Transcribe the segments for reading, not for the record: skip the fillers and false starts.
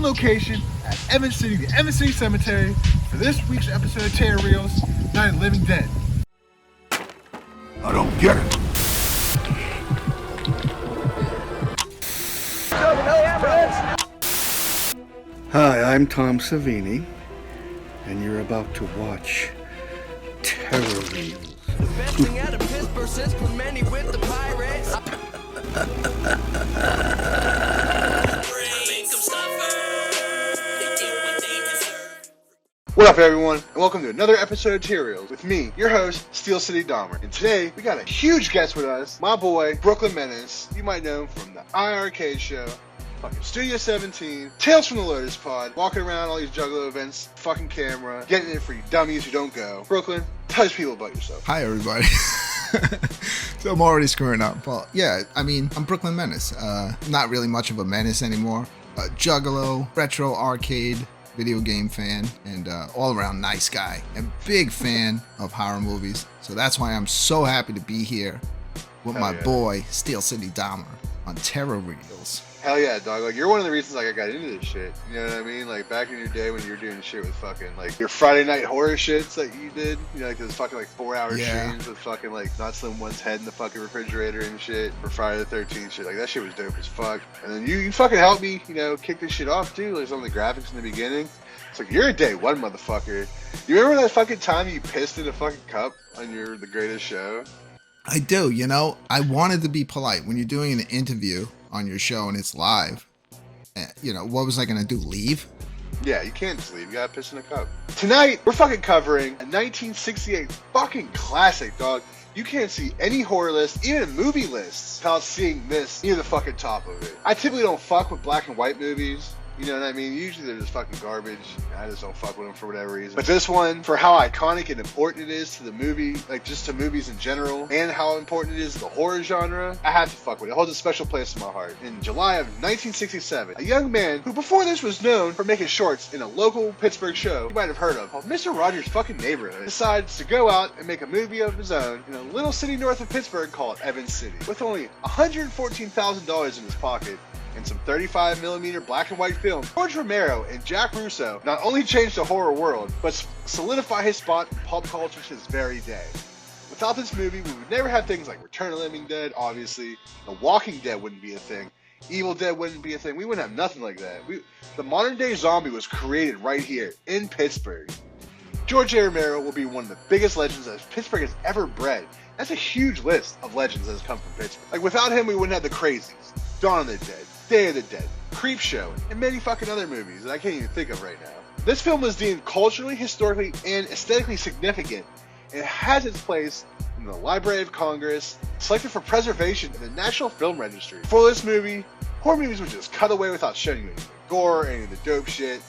location at Evans City, the Evans City Cemetery, for this week's episode of Terror Reels, Night of the Living Dead. I don't get it. Hi, I'm Tom Savini, and you're about to watch Terror Reels. The best thing out of Pittsburgh since Clemente with the Pirates. What up, everyone, and welcome to another episode of Terror Reels with me, your host, Steel City Dahmer. And today, we got a huge guest with us, my boy, Brooklyn Menace. You might know him from the IRK show, fucking Studio 17, Tales from the Lotus Pod, walking around all these Juggalo events, fucking camera, getting it for you dummies who don't go. Brooklyn, tell us people about yourself. Hi, everybody. So I'm already screwing up. Well, yeah, I mean, I'm Brooklyn Menace. Not really much of a menace anymore. Juggalo, retro arcade, video game fan, and all-around nice guy. And big fan of horror movies. So that's why I'm so happy to be here with my boy, Steel City Dahmer, on Terror Reels. Hell yeah, dog. Like, you're one of the reasons, like, I got into this shit. You know what I mean? Like, back in your day when you were doing shit with fucking, like, your Friday night horror shits that you did. You know, like, those fucking, like, 4-hour streams with fucking, like, Not Slim One's head in the fucking refrigerator and shit for Friday the 13th shit. Like, that shit was dope as fuck. And then you fucking helped me, you know, kick this shit off, too. Like, some of the graphics in the beginning. It's like, you're a day one motherfucker. You remember that fucking time you pissed in a fucking cup on The Greatest Show? I do, you know. I wanted to be polite. When you're doing an interview on your show and it's live, you know, what was I gonna do, leave? Yeah, you can't just leave. You gotta piss in a cup. Tonight, we're fucking covering a 1968 fucking classic, dog. You can't see any horror list, even a movie list, without seeing this near the fucking top of it. I typically don't fuck with black and white movies. You know what I mean? Usually they're just fucking garbage. I just don't fuck with them for whatever reason. But this one, for how iconic and important it is to the movie, like just to movies in general, and how important it is to the horror genre, I have to fuck with it. It holds a special place in my heart. In July of 1967, a young man who before this was known for making shorts in a local Pittsburgh show you might have heard of, called Mr. Rogers' fucking Neighborhood, decides to go out and make a movie of his own in a little city north of Pittsburgh called Evans City. With only $114,000 in his pocket, and some 35mm black and white film, George Romero and Jack Russo not only changed the horror world, but solidify his spot in pulp culture to this very day. Without this movie, we would never have things like Return of the Living Dead, obviously. The Walking Dead wouldn't be a thing. Evil Dead wouldn't be a thing. We wouldn't have nothing like that. The modern day zombie was created right here in Pittsburgh. George A. Romero will be one of the biggest legends that Pittsburgh has ever bred. That's a huge list of legends that has come from Pittsburgh. Like, without him, we wouldn't have the Crazies, Dawn of the Dead, Day of the Dead, Creepshow, and many fucking other movies that I can't even think of right now. This film was deemed culturally, historically, and aesthetically significant, and has its place in the Library of Congress, selected for preservation in the National Film Registry. For this movie, horror movies would just cut away without showing you any of the gore, any of the dope shit.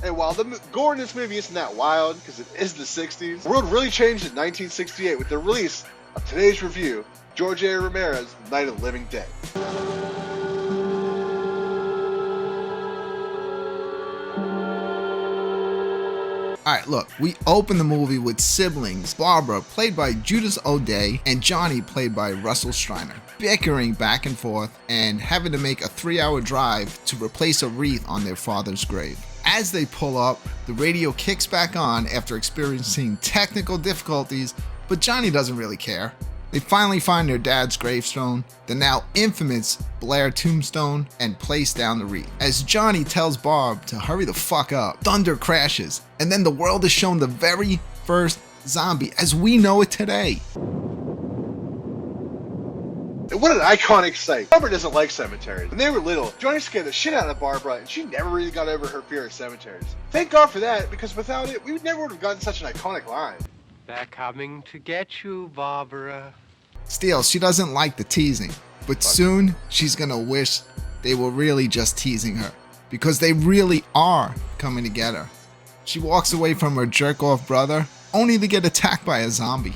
And while the gore in this movie isn't that wild, because it is the 60s, the world really changed in 1968 with the release of today's review, George A. Romero's Night of the Living Dead. Alright, look, we open the movie with siblings, Barbara, played by Judith O'Dea, and Johnny, played by Russell Schreiner, bickering back and forth and having to make a 3-hour drive to replace a wreath on their father's grave. As they pull up, the radio kicks back on after experiencing technical difficulties, but Johnny doesn't really care. They finally find their dad's gravestone, the now infamous Blair tombstone, and place down the wreath. As Johnny tells Barb to hurry the fuck up, thunder crashes, and then the world is shown the very first zombie as we know it today. What an iconic sight. Barbara doesn't like cemeteries. When they were little, Johnny scared the shit out of Barbara, and she never really got over her fear of cemeteries. Thank God for that, because without it, we never would have gotten such an iconic line. They're coming to get you, Barbara. Still, she doesn't like the teasing, but soon she's gonna wish they were really just teasing her, because they really are coming to get her. She walks away from her jerk-off brother, only to get attacked by a zombie.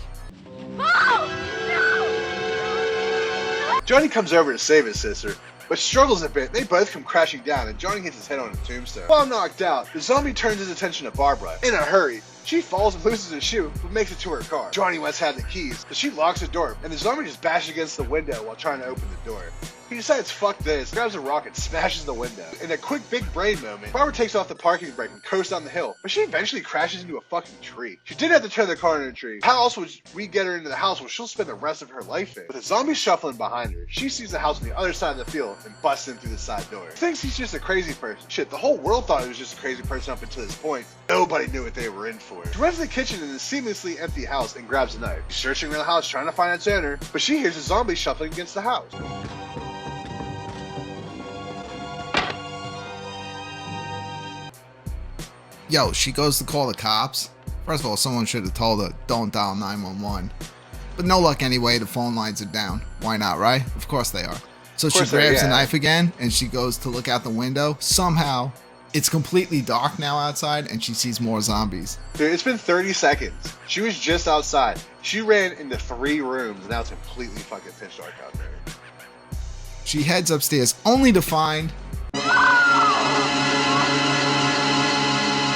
Johnny comes over to save his sister, but struggles a bit. They both come crashing down, and Johnny hits his head on a tombstone. While knocked out, the zombie turns his attention to Barbara. In a hurry, she falls and loses her shoe, but makes it to her car. Johnny must have the keys, so she locks the door, and the zombie just bashes against the window while trying to open the door. He decides fuck this, grabs a rock and smashes the window. In a quick big brain moment, Barbara takes off the parking brake and coasts down the hill, but she eventually crashes into a fucking tree. She did have to turn the car into a tree. How else would we get her into the house where she'll spend the rest of her life in? With a zombie shuffling behind her, she sees the house on the other side of the field and busts in through the side door. Thinks he's just a crazy person. Shit, the whole world thought he was just a crazy person up until this point. Nobody knew what they were in for. She runs to the kitchen in the seamlessly empty house and grabs a knife. She's searching around the house trying to find its owner, but she hears a zombie shuffling against the house. Yo, she goes to call the cops. First of all, someone should have told her, don't dial 911. But no luck anyway, the phone lines are down. Why not, right? Of course they are. So she grabs a knife again, and she goes to look out the window. Somehow, it's completely dark now outside, and she sees more zombies. Dude, it's been 30 seconds. She was just outside. She ran into 3 rooms, and now it's completely fucking pitch dark out there. She heads upstairs, only to find...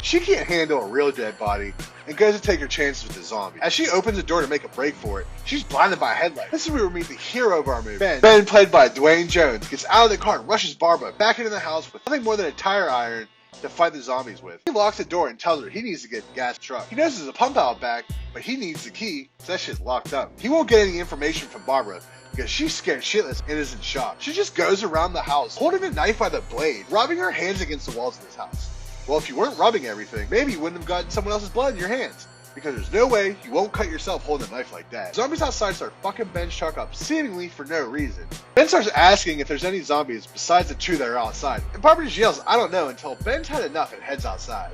She can't handle a real dead body and goes to take her chances with the zombie. As she opens the door to make a break for it, she's blinded by a headlight. This is where we meet the hero of our movie. Ben, played by Dwayne Jones, gets out of the car and rushes Barbara back into the house with nothing more than a tire iron to fight the zombies with. He locks the door and tells her he needs to get the gas truck. He knows there's a pump out back, but he needs the key, so that shit's locked up. He won't get any information from Barbara because she's scared shitless and is in shock. She just goes around the house, holding a knife by the blade, rubbing her hands against the walls of this house. Well, if you weren't rubbing everything, maybe you wouldn't have gotten someone else's blood in your hands. Because there's no way you won't cut yourself holding a knife like that. Zombies outside start fucking Ben's truck up, seemingly for no reason. Ben starts asking if there's any zombies besides the 2 that are outside. And Barbara just yells, I don't know, until Ben's had enough and heads outside,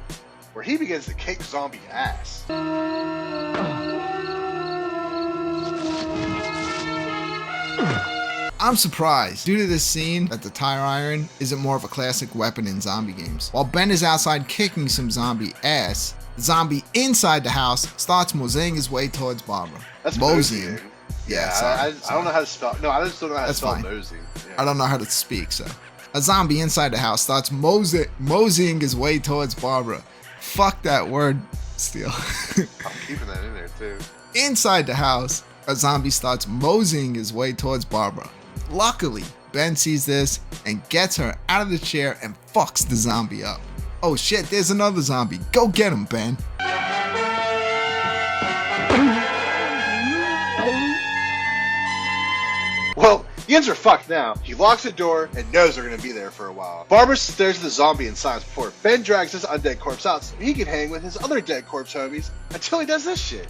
where he begins to kick zombie ass. I'm surprised, due to this scene, that the tire iron isn't more of a classic weapon in zombie games. While Ben is outside kicking some zombie ass, the zombie inside the house starts moseying his way towards Barbara. That's moseying. Yeah, sorry. I don't know how to spell. No, I just don't know how to spell mosey. Yeah. I don't know how to speak, so. A zombie inside the house starts moseying his way towards Barbara. Fuck that word, Steele. I'm keeping that in there, too. Inside the house, a zombie starts moseying his way towards Barbara. Luckily, Ben sees this and gets her out of the chair and fucks the zombie up. Oh shit, there's another zombie. Go get him, Ben. Well, the ends are fucked now. He locks the door and knows they're gonna be there for a while. Barbara stares at the zombie in silence before Ben drags his undead corpse out so he can hang with his other dead corpse homies until he does this shit.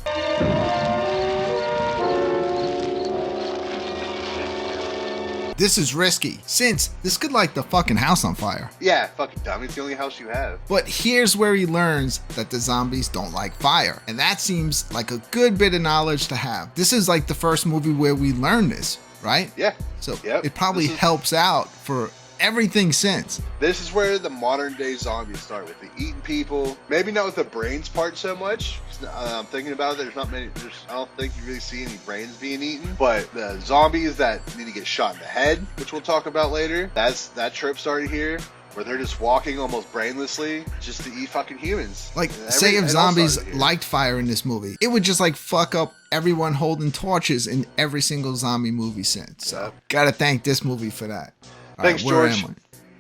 This is risky, since this could light the fucking house on fire. Yeah, fucking dummy, it's the only house you have. But here's where he learns that the zombies don't like fire, and that seems like a good bit of knowledge to have. This is like the first movie where we learn this, right? Yeah. So it probably helps out for everything since. This is where the modern day zombies start, with the eating people. Maybe not with the brains part so much. I'm thinking about it, there's not many, I don't think you really see any brains being eaten. But the zombies that need to get shot in the head, which we'll talk about later, that trope started here, where they're just walking almost brainlessly just to eat fucking humans. Like, say if zombies liked fire in this movie, it would just like fuck up everyone holding torches in every single zombie movie since. So, gotta thank this movie for that. Thanks, George.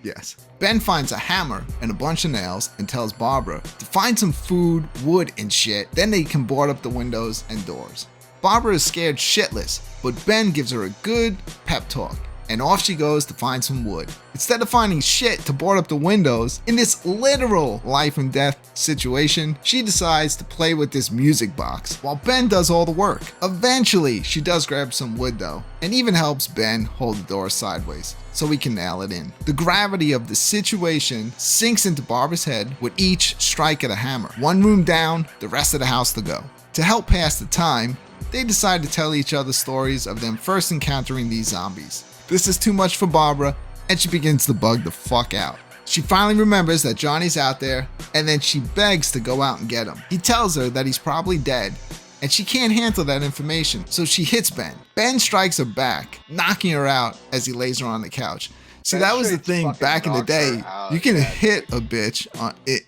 Yes. Ben finds a hammer and a bunch of nails and tells Barbara to find some food, wood, and shit. Then they can board up the windows and doors. Barbara is scared shitless, but Ben gives her a good pep talk, and off she goes to find some wood. Instead of finding shit to board up the windows, in this literal life and death situation, she decides to play with this music box while Ben does all the work. Eventually, she does grab some wood though, and even helps Ben hold the door sideways so we can nail it in. The gravity of the situation sinks into Barbara's head with each strike of the hammer. One room down, the rest of the house to go. To help pass the time, they decide to tell each other stories of them first encountering these zombies. This is too much for Barbara, and she begins to bug the fuck out. She finally remembers that Johnny's out there, and then she begs to go out and get him. He tells her that he's probably dead, and she can't handle that information, so she hits Ben. Ben strikes her back, knocking her out as he lays her on the couch. See, That that was the straight thing fucking back in the knocks her day. out, You can yeah. hit a bitch on it,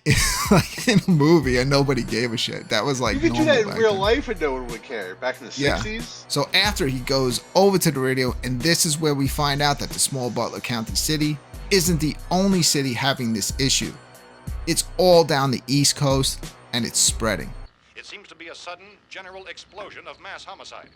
like in a movie and nobody gave a shit. That was like You could do normal that in back real then. life and no one would care. Back in the Yeah. 60s. So after he goes over to the radio, and this is where we find out that the small Butler County city isn't the only city having this issue. It's all down the East Coast, and it's spreading. It seems to be a sudden general explosion of mass homicide.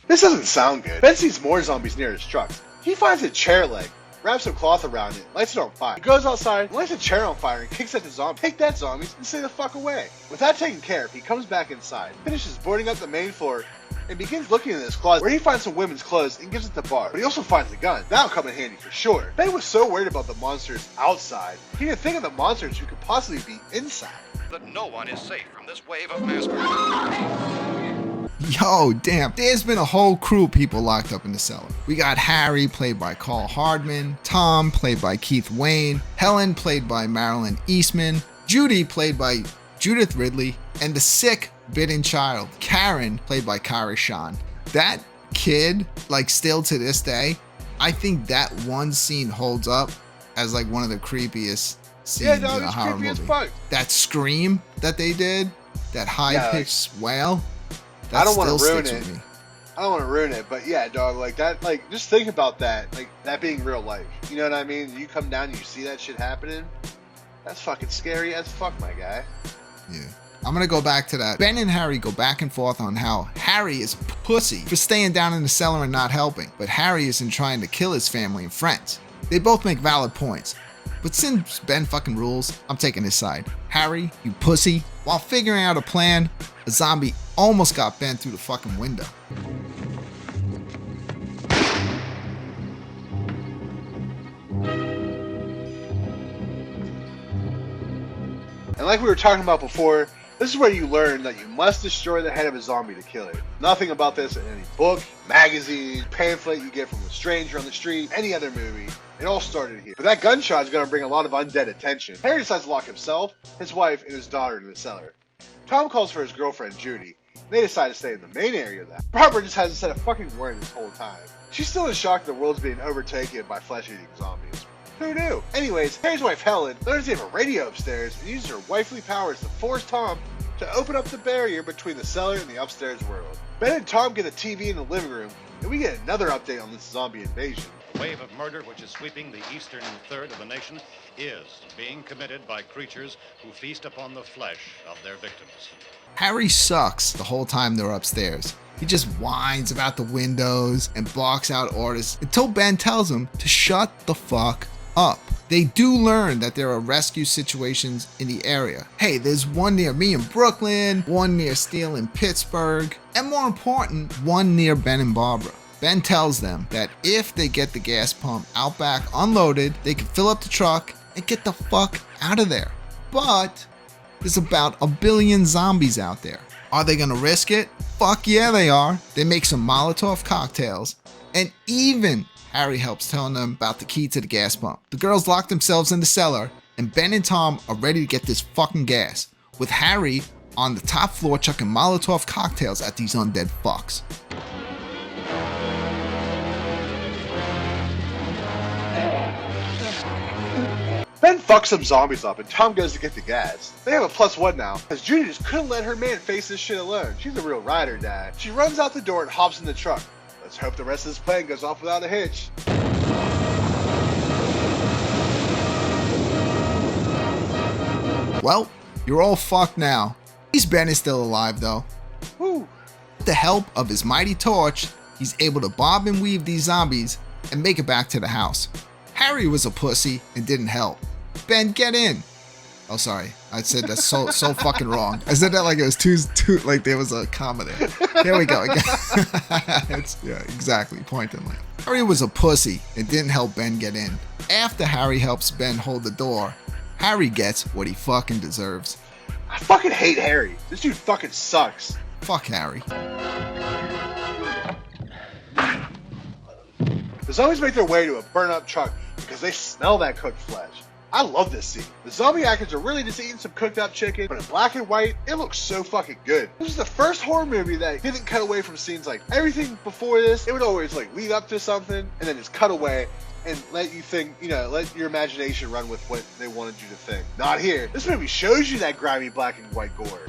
This doesn't sound good. Ben sees more zombies near his truck. He finds a chair leg, wraps some cloth around it, lights it on fire. He goes outside, lights a chair on fire, and kicks at the zombie. Take that, zombies, and stay the fuck away. With that taken care of, he comes back inside, finishes boarding up the main floor, and begins looking in his closet, where he finds some women's clothes and gives it to Barb. But he also finds a gun. That'll come in handy for sure. Ben was so worried about the monsters outside, he didn't think of the monsters who could possibly be inside. That no one is safe from this wave of mass murder. Yo, damn. There's been a whole crew of people locked up in the cellar. We got Harry, played by Carl Hardman, Tom, played by Keith Wayne, Helen, played by Marilyn Eastman, Judy, played by Judith Ridley, and the sick, bitten child, Karen, played by Kara Shan. That kid, like still to this day, I think that one scene holds up as like one of the creepiest scenes Yeah, dog, in a it's horror creepy as movie. fuck. That scream that they did, that high-pitched wail, that I don't wanna still ruin sticks it. with me. I don't want to ruin it, but yeah, dog, like that, like just think about that, like that being real life. You know what I mean? You come down and you see that shit happening. That's fucking scary as fuck, my guy. Yeah. I'm gonna go back to that. Ben and Harry go back and forth on how Harry is pussy for staying down in the cellar and not helping, but Harry isn't trying to kill his family and friends. They both make valid points. But since Ben fucking rules, I'm taking his side. Harry, you pussy. While figuring out a plan, a zombie almost got Ben through the fucking window. And like we were talking about before, this is where you learn that you must destroy the head of a zombie to kill it. Nothing about this in any book, magazine, pamphlet you get from a stranger on the street, any other movie. It all started here. But that gunshot is going to bring a lot of undead attention. Harry decides to lock himself, his wife, and his daughter in the cellar. Tom calls for his girlfriend, Judy. They decide to stay in the main area of that. Barbara just hasn't said a fucking word this whole time. She's still in shock that the world's being overtaken by flesh-eating zombies. Who knew? Anyways, Harry's wife Helen learns they have a radio upstairs and uses her wifely powers to force Tom to open up the barrier between the cellar and the upstairs world. Ben and Tom get a TV in the living room, and we get another update on this zombie invasion. The wave of murder which is sweeping the eastern third of the nation is being committed by creatures who feast upon the flesh of their victims. Harry sucks the whole time they're upstairs. He just whines about the windows and barks out orders until Ben tells him to shut the fuck up. They do learn that there are rescue situations in the area. Hey, there's one near me in Brooklyn, one near Steele in Pittsburgh, and more important, one near Ben and Barbara. Ben tells them that if they get the gas pump out back unloaded, they can fill up the truck and get the fuck out of there. But there's about 1 billion zombies out there. Are they gonna risk it? Fuck yeah, they are. They make some Molotov cocktails, and even Harry helps telling them about the key to the gas pump. The girls lock themselves in the cellar, and Ben and Tom are ready to get this fucking gas, with Harry on the top floor chucking Molotov cocktails at these undead fucks. Ben fucks some zombies up and Tom goes to get the gas. They have a +1 now, because Judy just couldn't let her man face this shit alone. She's a real ride or die. She runs out the door and hops in the truck. Let's hope the rest of this plan goes off without a hitch. Well, you're all fucked now. At least Ben is still alive though. Whew. With the help of his mighty torch, he's able to bob and weave these zombies and make it back to the house. Harry was a pussy and didn't help. Ben, get in. Oh, sorry. I said that so fucking wrong. I said that like it was too like there was a comma there. Here we go. Yeah, exactly. Point and laugh. Harry was a pussy and didn't help Ben get in. After Harry helps Ben hold the door, Harry gets what he fucking deserves. I fucking hate Harry. This dude fucking sucks. Fuck Harry. The zombies make their way to a burn-up truck because they smell that cooked flesh. I love this scene. The zombie actors are really just eating some cooked up chicken, but in black and white, it looks so fucking good. This is the first horror movie that didn't cut away from scenes. Like everything before this, it would always like lead up to something and then just cut away and let you think, you know, let your imagination run with what they wanted you to think. Not here. This movie shows you that grimy black and white gore.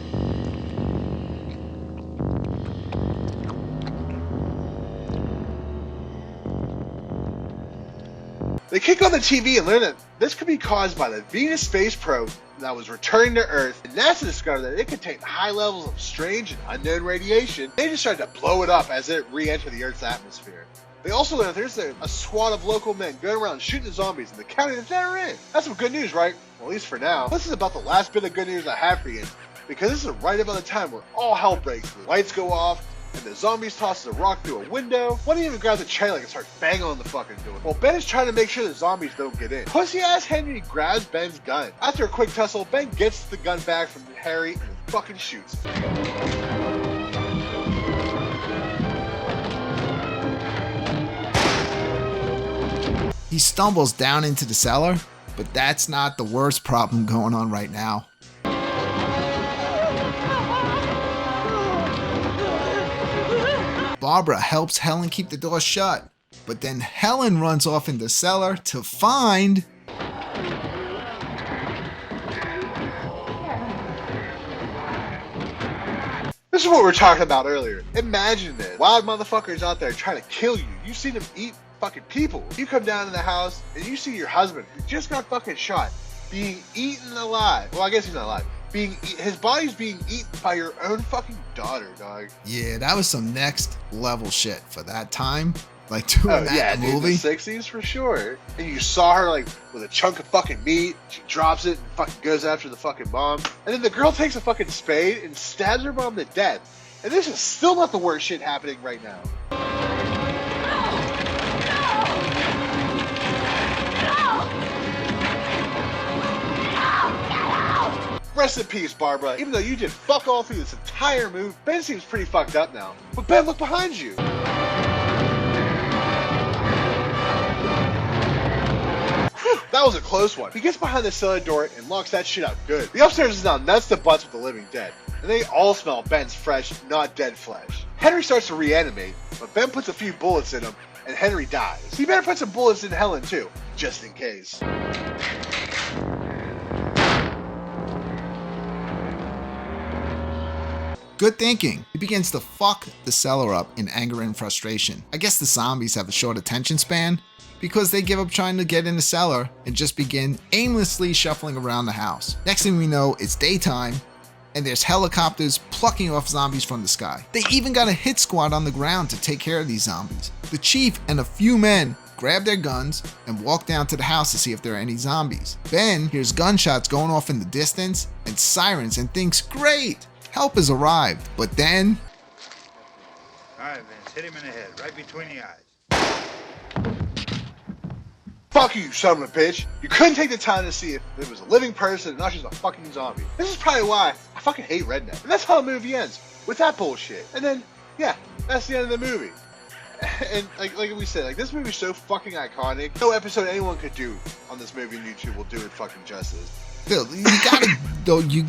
They kick on the TV and learn that this could be caused by the Venus space probe that was returning to Earth, and NASA discovered that it contained high levels of strange and unknown radiation. They decided to blow it up as it re-entered the Earth's atmosphere. They also learned that there's a squad of local men going around shooting the zombies in the county that they're in. That's some good news, right? Well, at least for now. This is about the last bit of good news I have for you, because this is right about the time where all hell breaks loose. Lights go off, and the zombies tosses a rock through a window. One even grabs a chair like and starts banging on the fucking door. Well, Ben is trying to make sure the zombies don't get in. Pussy-ass Henry grabs Ben's gun. After a quick tussle, Ben gets the gun back from Harry and fucking shoots him. He stumbles down into the cellar, but that's not the worst problem going on right now. Barbara helps Helen keep the door shut, but then Helen runs off in the cellar to find... This is what we were talking about earlier. Imagine this. Wild motherfuckers out there trying to kill you. You see them eat fucking people. You come down to the house and you see your husband who just got fucking shot being eaten alive. Well, I guess he's not alive. His body's being eaten by your own fucking daughter, dog. Yeah, that was some next level shit for that time. Like doing that in the movie. The 60s for sure. And you saw her like with a chunk of fucking meat. She drops it and fucking goes after the fucking mom. And then the girl takes a fucking spade and stabs her mom to death. And this is still not the worst shit happening right now. Rest in peace, Barbara. Even though you did fuck all through this entire movie, Ben seems pretty fucked up now. But Ben, look behind you. Whew, that was a close one. He gets behind the cellar door and locks that shit out good. The upstairs is now nuts to butts with the living dead. And they all smell Ben's fresh, not dead flesh. Henry starts to reanimate, but Ben puts a few bullets in him, and Henry dies. He better put some bullets in Helen too, just in case. Good thinking. He begins to fuck the cellar up in anger and frustration. I guess the zombies have a short attention span because they give up trying to get in the cellar and just begin aimlessly shuffling around the house. Next thing we know, it's daytime and there's helicopters plucking off zombies from the sky. They even got a hit squad on the ground to take care of these zombies. The chief and a few men grab their guns and walk down to the house to see if there are any zombies. Ben hears gunshots going off in the distance and sirens and thinks, great! Help has arrived, but then... Alright, Vince, hit him in the head, right between the eyes. Fuck you, son of a bitch. You couldn't take the time to see if it was a living person and not just a fucking zombie. This is probably why I fucking hate Redneck. And that's how the movie ends, with that bullshit. And then, yeah, that's the end of the movie. And like we said, like this movie's so fucking iconic. No episode anyone could do on this movie on YouTube will do it fucking justice. Phil, you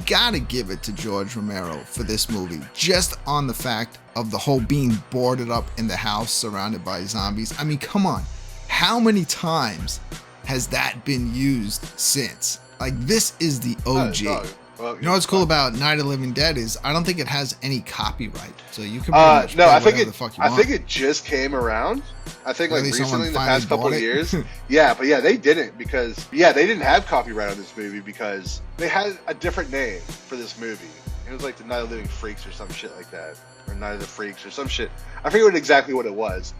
gotta give it to George Romero for this movie, just on the fact of the whole being boarded up in the house surrounded by zombies. I mean, come on. How many times has that been used since? Like, this is the OG. Well, you know what's cool about Night of the Living Dead is I don't think it has any copyright, so you can pretty much play whatever the fuck you want. I think it just came around. I think like recently in the past couple of years. Yeah, but yeah, they didn't because they didn't have copyright on this movie because they had a different name for this movie. It was like the Night of the Living Freaks or some shit like that, or Night of the Freaks or some shit. I forget exactly what it was.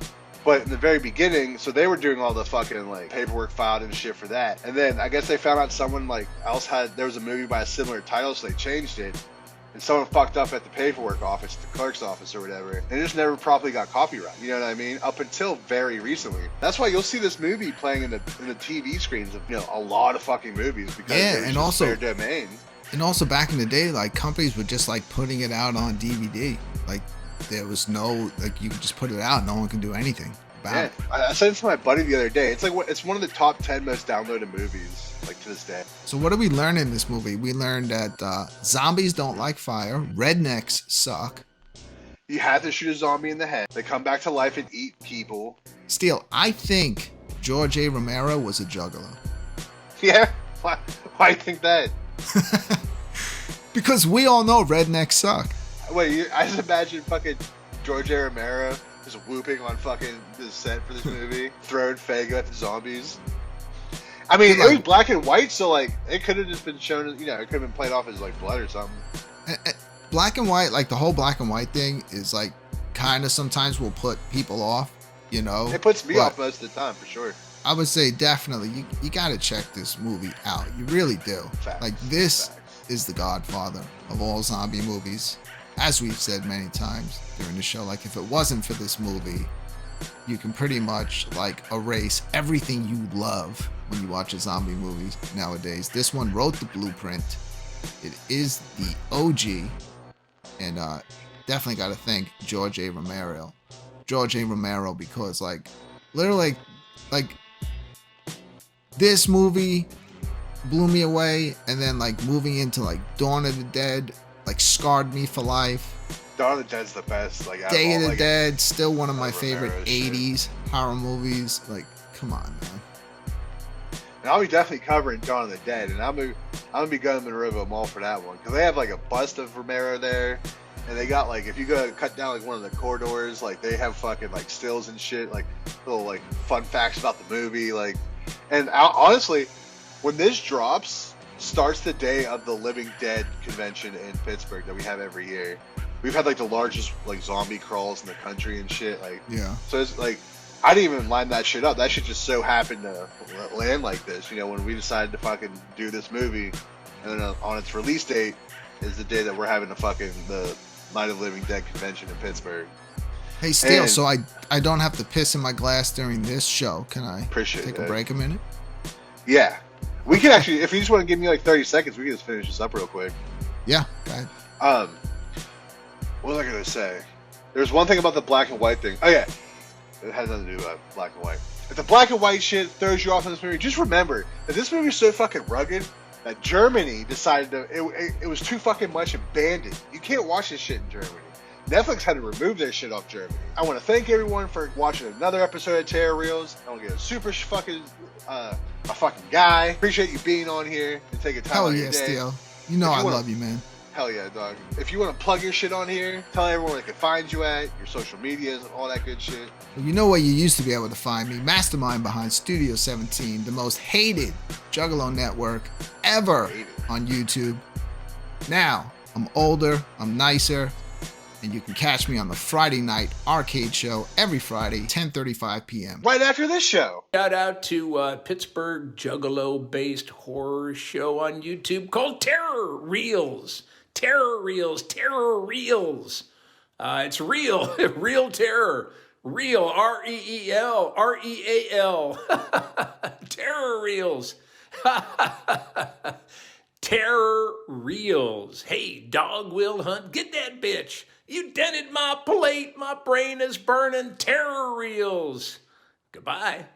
But in the very beginning, so they were doing all the fucking like paperwork filed and shit for that. And then I guess they found out someone like else there was a movie by a similar title, so they changed it. And someone fucked up at the paperwork office, the clerk's office or whatever. And it just never properly got copyright. You know what I mean? Up until very recently. That's why you'll see this movie playing in the TV screens of a lot of fucking movies because and also their domain. And also back in the day, like companies were just like putting it out on DVD. Like there was no you could just put it out, no one can do anything about it. I sent it to my buddy the other day. It's like it's one of the top 10 most downloaded movies like to this day. So what did we learn in this movie? We learned that zombies don't like fire. Rednecks suck. You have to shoot a zombie in the head. They come back to life and eat people. Steele, I think George A. Romero was a juggalo. Yeah? Why do you think that? Because we all know rednecks suck. Wait, I just imagine fucking George A. Romero just whooping on fucking the set for this movie, throwing Fago at the zombies. I mean, it was black and white, so like it could have just been shown as, it could have been played off as like blood or something. Black and white, like the whole black and white thing is like kind of sometimes will put people off, It puts me off most of the time, for sure. I would say definitely you got to check this movie out. You really do. Facts. Like this is the godfather of all zombie movies. As we've said many times during the show, like if it wasn't for this movie, you can pretty much like erase everything you love when you watch a zombie movie nowadays. This one wrote the blueprint. It is the OG, and definitely got to thank George A. Romero. George A. Romero, because like literally like this movie blew me away, and then like moving into like Dawn of the Dead like scarred me for life. Dawn of the Dead's the best. Like Day of the like, Dead, still one of my Romero favorite shit. 80s horror movies. Like, come on, man. And I'll be definitely covering Dawn of the Dead, and I'm gonna be going to Monroeville Mall for that one because they have like a bust of Romero there, and they got like if you go cut down like one of the corridors, like they have fucking like stills and shit, like little like fun facts about the movie, like. And honestly, when this drops, starts the day of the Living Dead convention in Pittsburgh that we have every year. We've had like the largest like zombie crawls in the country and shit. Like, Yeah. so it's like I didn't even line that shit up. That shit just so happened to land like this. When we decided to fucking do this movie, and then on its release date is the day that we're having the Night of the Living Dead convention in Pittsburgh. Hey, Steele, And- so I don't have to piss in my glass during this show. Can I Appreciate take a that. break a minute? Yeah, we can actually, if you just want to give me like 30 seconds, we can just finish this up real quick. Yeah, go ahead. What was I gonna say? There's one thing about the black and white thing. Oh yeah, it has nothing to do with black and white. If the black and white shit throws you off in this movie, just remember that this movie is so fucking rugged that Germany decided it was too fucking much and banned it. You can't watch this shit in Germany. Netflix had to remove their shit off Germany. I want to thank everyone for watching another episode of Terror Reels. I want to get a super fucking a fucking guy. Appreciate you being on here and taking time Hell out of yeah, your day. Steele. You know If you I wanna- love you, man. Hell yeah, dog. If you want to plug your shit on here, tell everyone where they can find you at, your social medias, and all that good shit. Well, you know where you used to be able to find me. Mastermind behind Studio 17, the most hated Juggalo network ever Hated. on YouTube. Now, I'm older, I'm nicer, and you can catch me on the Friday night arcade show every Friday, 10:35 p.m. Right after this show. Shout out to Pittsburgh Juggalo-based horror show on YouTube called Terror Reels. Terror Reels. Terror Reels. It's real. Real terror. Real. R-E-E-L. R-E-A-L. Terror Reels. Terror Reels. Hey, Dog Will Hunt, get that bitch. You dented my plate. My brain is burning. Terror Reels. Goodbye.